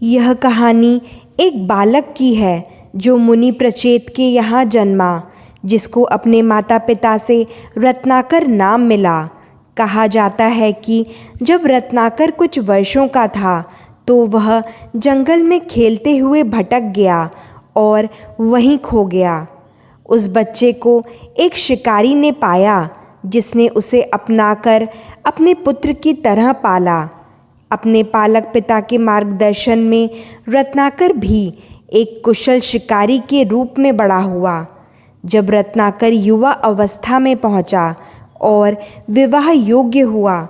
यह कहानी एक बालक की है जो मुनि प्रचेत के यहाँ जन्मा, जिसको अपने माता पिता से रत्नाकर नाम मिला। कहा जाता है कि जब रत्नाकर कुछ वर्षों का था तो वह जंगल में खेलते हुए भटक गया और वहीं खो गया। उस बच्चे को एक शिकारी ने पाया, जिसने उसे अपनाकर अपने पुत्र की तरह पाला। अपने पालक पिता के मार्गदर्शन में रत्नाकर भी एक कुशल शिकारी के रूप में बड़ा हुआ। जब रत्नाकर युवा अवस्था में पहुंचा और विवाह योग्य हुआ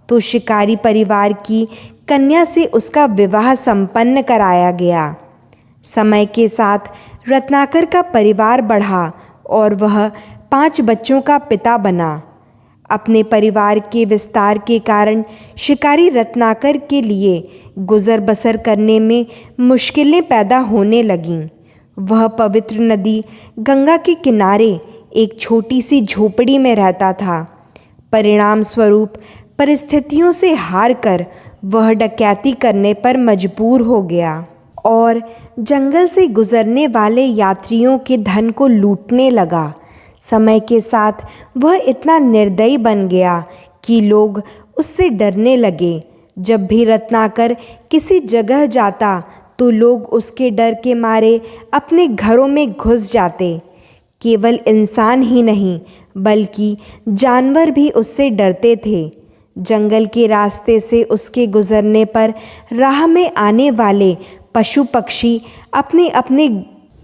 तो शिकारी परिवार की कन्या से उसका विवाह संपन्न कराया गया। समय के साथ रत्नाकर का परिवार बढ़ा और वह 5 बच्चों का पिता बना। अपने परिवार के विस्तार के कारण शिकारी रत्नाकर के लिए गुजर बसर करने में मुश्किलें पैदा होने लगीं। वह पवित्र नदी गंगा के किनारे एक छोटी सी झोपड़ी में रहता था। परिणाम स्वरूप परिस्थितियों से हार कर वह डकैती करने पर मजबूर हो गया और जंगल से गुजरने वाले यात्रियों के धन को लूटने लगा। समय के साथ वह इतना निर्दयी बन गया कि लोग उससे डरने लगे। जब भी रत्नाकर किसी जगह जाता तो लोग उसके डर के मारे अपने घरों में घुस जाते। केवल इंसान ही नहीं बल्कि जानवर भी उससे डरते थे। जंगल के रास्ते से उसके गुजरने पर राह में आने वाले पशु पक्षी अपने अपने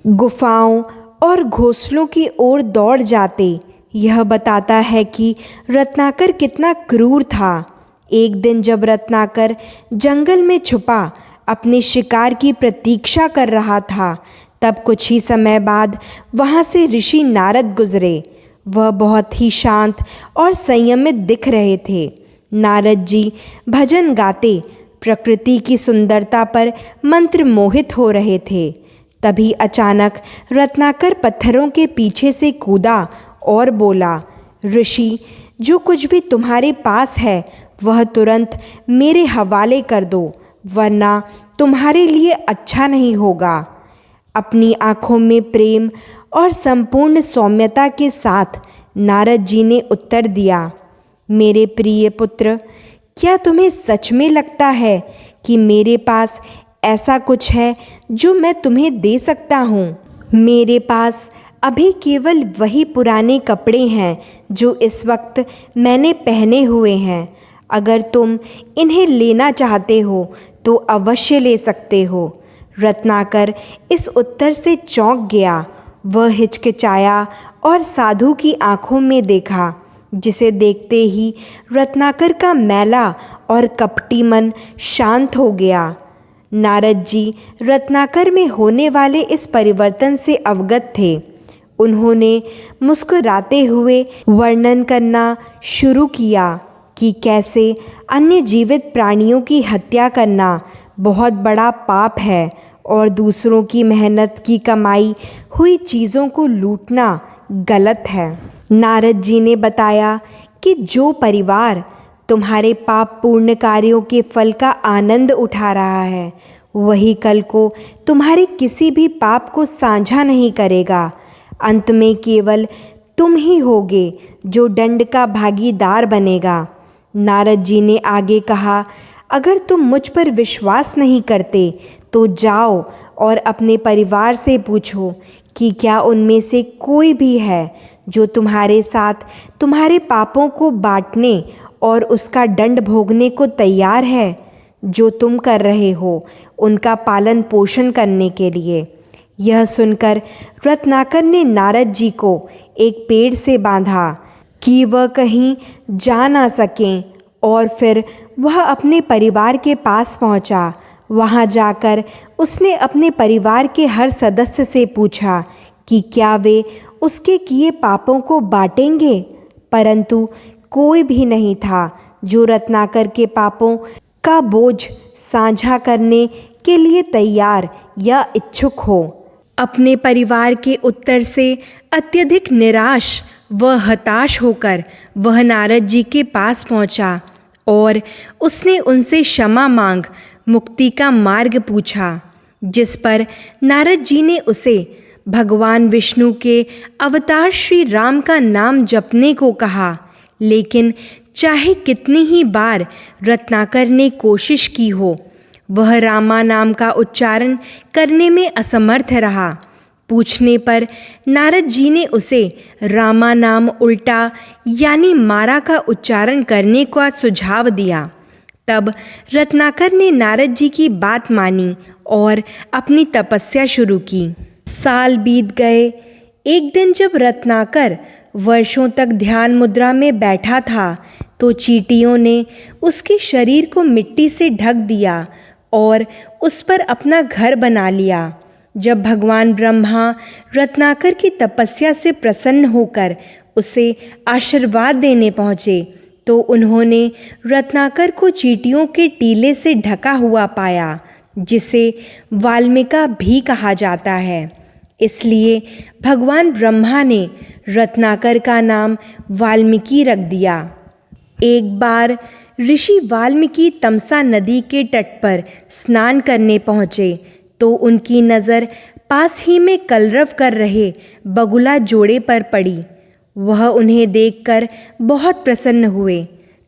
गुफाओं और घोंसलों की ओर दौड़ जाते। यह बताता है कि रत्नाकर कितना क्रूर था। एक दिन जब रत्नाकर जंगल में छुपा अपने शिकार की प्रतीक्षा कर रहा था, तब कुछ ही समय बाद वहाँ से ऋषि नारद गुजरे। वह बहुत ही शांत और संयमित दिख रहे थे। नारद जी भजन गाते प्रकृति की सुंदरता पर मंत्र मोहित हो रहे थे। तभी अचानक रत्नाकर पत्थरों के पीछे से कूदा और बोला, ऋषि, जो कुछ भी तुम्हारे पास है वह तुरंत मेरे हवाले कर दो, वरना तुम्हारे लिए अच्छा नहीं होगा। अपनी आँखों में प्रेम और संपूर्ण सौम्यता के साथ नारद जी ने उत्तर दिया, मेरे प्रिय पुत्र, क्या तुम्हें सच में लगता है कि मेरे पास ऐसा कुछ है जो मैं तुम्हें दे सकता हूँ? मेरे पास अभी केवल वही पुराने कपड़े हैं जो इस वक्त मैंने पहने हुए हैं। अगर तुम इन्हें लेना चाहते हो तो अवश्य ले सकते हो। रत्नाकर इस उत्तर से चौंक गया। वह हिचकिचाया और साधु की आंखों में देखा, जिसे देखते ही रत्नाकर का मैला और कपटी मन शांत हो गया। नारद जी रत्नाकर में होने वाले इस परिवर्तन से अवगत थे। उन्होंने मुस्कुराते हुए वर्णन करना शुरू किया कि कैसे अन्य जीवित प्राणियों की हत्या करना बहुत बड़ा पाप है और दूसरों की मेहनत की कमाई हुई चीज़ों को लूटना गलत है। नारद जी ने बताया कि जो परिवार तुम्हारे पाप पूर्ण कार्यों के फल का आनंद उठा रहा है, वही कल को तुम्हारे किसी भी पाप को साझा नहीं करेगा। अंत में केवल तुम ही होगे जो दंड का भागीदार बनेगा। नारद जी ने आगे कहा, अगर तुम मुझ पर विश्वास नहीं करते तो जाओ और अपने परिवार से पूछो कि क्या उनमें से कोई भी है जो तुम्हारे साथ तुम्हारे पापों को बांटने और उसका दंड भोगने को तैयार है, जो तुम कर रहे हो उनका पालन पोषण करने के लिए। यह सुनकर रत्नाकर ने नारद जी को एक पेड़ से बांधा कि वह कहीं जा ना सकें, और फिर वह अपने परिवार के पास पहुंचा। वहां जाकर उसने अपने परिवार के हर सदस्य से पूछा कि क्या वे उसके किए पापों को बांटेंगे, परंतु कोई भी नहीं था जो रत्नाकर के पापों का बोझ साझा करने के लिए तैयार या इच्छुक हो। अपने परिवार के उत्तर से अत्यधिक निराश व हताश होकर वह नारद जी के पास पहुंचा और उसने उनसे क्षमा मांग मुक्ति का मार्ग पूछा, जिस पर नारद जी ने उसे भगवान विष्णु के अवतार श्री राम का नाम जपने को कहा। लेकिन चाहे कितनी ही बार रत्नाकर ने कोशिश की हो, वह रामा नाम का उच्चारण करने में असमर्थ रहा। पूछने पर नारद जी ने उसे रामा नाम उल्टा यानी मारा का उच्चारण करने का सुझाव दिया। तब रत्नाकर ने नारद जी की बात मानी और अपनी तपस्या शुरू की। साल बीत गए। एक दिन जब रत्नाकर वर्षों तक ध्यान मुद्रा में बैठा था, तो चींटियों ने उसके शरीर को मिट्टी से ढक दिया और उस पर अपना घर बना लिया। जब भगवान ब्रह्मा रत्नाकर की तपस्या से प्रसन्न होकर उसे आशीर्वाद देने पहुँचे, तो उन्होंने रत्नाकर को चींटियों के टीले से ढका हुआ पाया, जिसे वाल्मीका भी कहा जाता है। इसलिए भगवान ब्रह्मा ने रत्नाकर का नाम वाल्मीकि रख दिया। एक बार ऋषि वाल्मीकि तमसा नदी के तट पर स्नान करने पहुँचे, तो उनकी नज़र पास ही में कलरव कर रहे बगुला जोड़े पर पड़ी। वह उन्हें देखकर बहुत प्रसन्न हुए।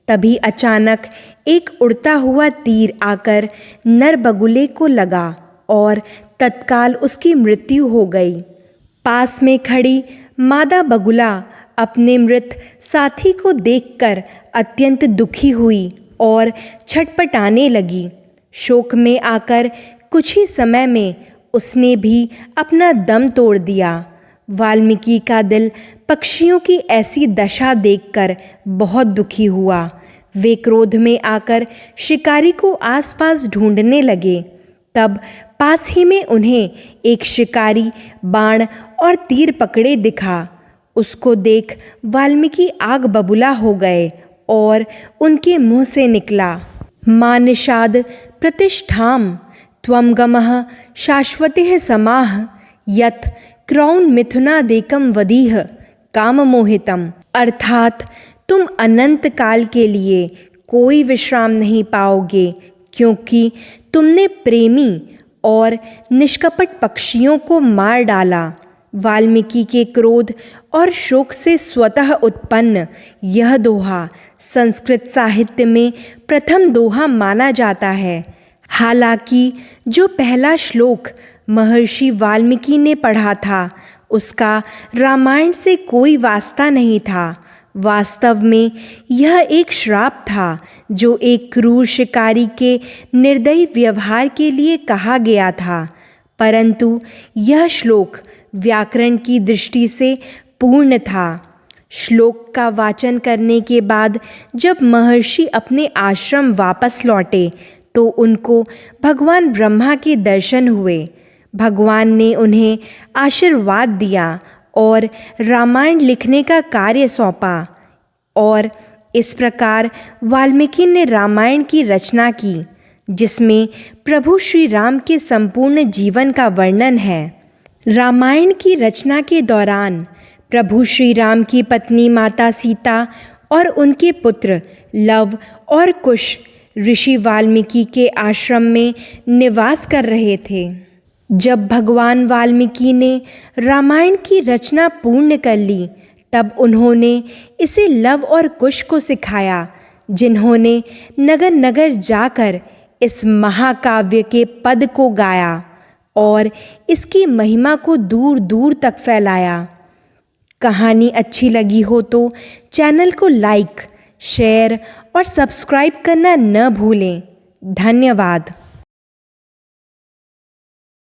तभी अचानक एक उड़ता हुआ तीर आकर नर बगुले को लगा और तत्काल उसकी मृत्यु हो गई। पास में खड़ी मादा बगुला अपने मृत साथी को देखकर अत्यंत दुखी हुई और छटपटाने लगी। शोक में आकर कुछ ही समय में उसने भी अपना दम तोड़ दिया। वाल्मीकि का दिल पक्षियों की ऐसी दशा देखकर बहुत दुखी हुआ। वे क्रोध में आकर शिकारी को आसपास ढूंढने लगे। तब पास ही में उन्हें एक शिकारी बाण और तीर पकड़े दिखा। उसको देख वाल्मीकि आग बबूला हो गए और उनके मुंह से निकला, मां निषाद प्रतिष्ठाम त्वं गमः शाश्वतिः समाह यत क्रौन मिथुनादेकम वदीह काम मोहितम। अर्थात तुम अनंत काल के लिए कोई विश्राम नहीं पाओगे, क्योंकि तुमने प्रेमी और निष्कपट पक्षियों को मार डाला। वाल्मीकि के क्रोध और शोक से स्वतः उत्पन्न यह दोहा संस्कृत साहित्य में प्रथम दोहा माना जाता है। हालांकि जो पहला श्लोक महर्षि वाल्मीकि ने पढ़ा था, उसका रामायण से कोई वास्ता नहीं था। वास्तव में यह एक श्राप था, जो एक क्रूर शिकारी के निर्दयी व्यवहार के लिए कहा गया था। परंतु यह श्लोक व्याकरण की दृष्टि से पूर्ण था। श्लोक का वाचन करने के बाद जब महर्षि अपने आश्रम वापस लौटे, तो उनको भगवान ब्रह्मा के दर्शन हुए। भगवान ने उन्हें आशीर्वाद दिया और रामायण लिखने का कार्य सौंपा, और इस प्रकार वाल्मीकि ने रामायण की रचना की, जिसमें प्रभु श्री राम के संपूर्ण जीवन का वर्णन है। रामायण की रचना के दौरान प्रभु श्री राम की पत्नी माता सीता और उनके पुत्र लव और कुश ऋषि वाल्मीकि के आश्रम में निवास कर रहे थे। जब भगवान वाल्मीकि ने रामायण की रचना पूर्ण कर ली, तब उन्होंने इसे लव और कुश को सिखाया, जिन्होंने नगर नगर जाकर इस महाकाव्य के पद को गाया और इसकी महिमा को दूर दूर तक फैलाया। कहानी अच्छी लगी हो तो चैनल को लाइक, शेयर और सब्सक्राइब करना न भूलें। धन्यवाद।